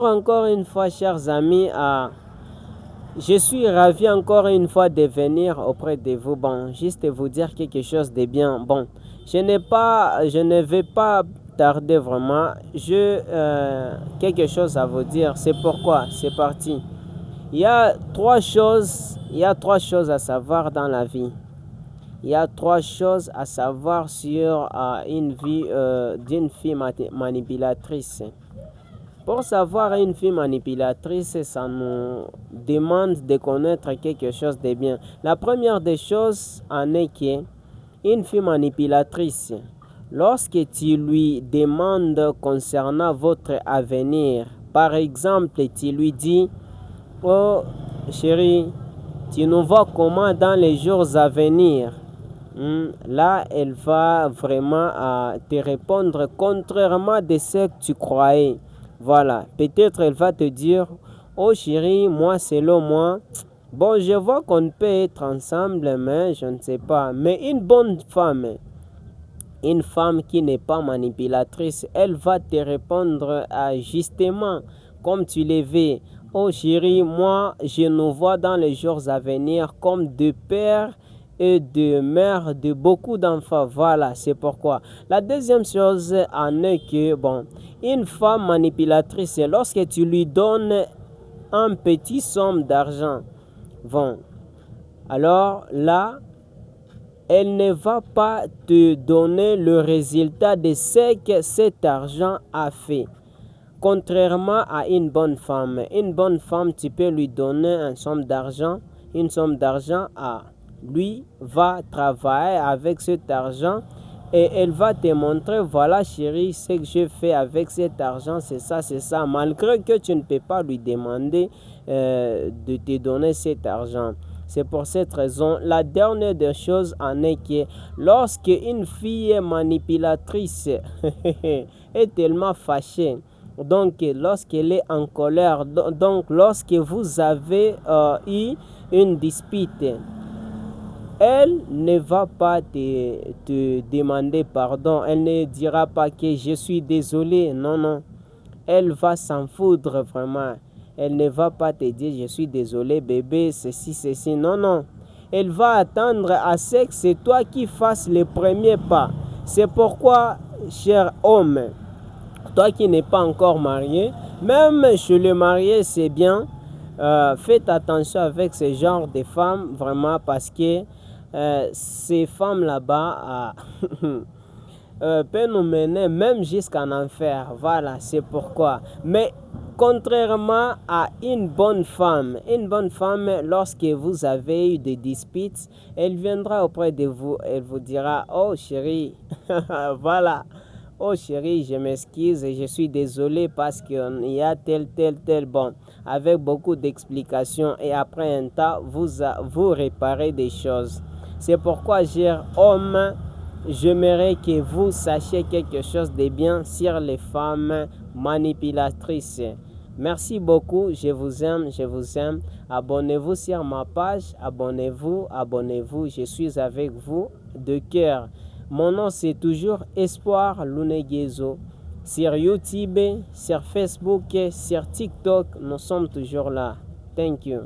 Encore une fois, chers amis, je suis ravi encore une fois de venir auprès de vous. Bon, juste vous dire quelque chose de bien. Bon, je ne vais pas tarder vraiment. Quelque chose à vous dire. C'est pourquoi. C'est parti. Il y a trois choses à savoir dans la vie. Il y a trois choses à savoir sur une vie d'une fille manipulatrice. Pour savoir une fille manipulatrice, ça nous demande de connaître quelque chose de bien. La première des choses en est qu'une fille manipulatrice, lorsque tu lui demandes concernant votre avenir, par exemple, tu lui dis, oh chérie, tu nous vois comment dans les jours à venir? Là, elle va vraiment te répondre contrairement de ce que tu croyais. Voilà, peut-être elle va te dire, oh chérie, moi selon moi, bon, je vois qu'on peut être ensemble, mais je ne sais pas. Mais une femme qui n'est pas manipulatrice, elle va te répondre justement comme tu le veux. Oh chérie, moi je nous vois dans les jours à venir comme deux pères et de mères de beaucoup d'enfants. Voilà, c'est pourquoi. La deuxième chose en est que, bon, une femme manipulatrice, lorsque tu lui donnes un petit somme d'argent, bon, alors là, elle ne va pas te donner le résultat de ce que cet argent a fait. Contrairement à une bonne femme, tu peux lui donner une somme d'argent lui va travailler avec cet argent et elle va te montrer, voilà chérie, ce que je fais avec cet argent, c'est ça, malgré que tu ne peux pas lui demander de te donner cet argent. C'est pour cette raison, la dernière des choses en est que lorsque une fille manipulatrice est tellement fâchée, donc lorsqu'elle est en colère, donc lorsque vous avez eu une dispute, elle ne va pas te demander pardon, elle ne dira pas que je suis désolé, non, elle va s'en foutre vraiment. Elle ne va pas te dire je suis désolé bébé, ceci, non. Elle va attendre à ce que c'est toi qui fasses le premier pas. C'est pourquoi, cher homme, toi qui n'es pas encore marié, même chez le marié, c'est bien. Faites attention avec ce genre de femmes, vraiment, parce que ces femmes là-bas peuvent nous mener même jusqu'en enfer. Voilà, c'est pourquoi. Mais contrairement à une bonne femme, lorsque vous avez eu des disputes, elle viendra auprès de vous, elle vous dira, oh chérie, voilà. Oh chérie, je m'excuse et je suis désolé parce qu'il y a tel, bon, avec beaucoup d'explications et après un temps, vous réparez des choses. C'est pourquoi, cher homme, j'aimerais que vous sachiez quelque chose de bien sur les femmes manipulatrices. Merci beaucoup, je vous aime. Abonnez-vous sur ma page, abonnez-vous, je suis avec vous de cœur. Mon nom c'est toujours Espoir Lunegezo. Sur YouTube, sur Facebook, sur TikTok, nous sommes toujours là. Thank you.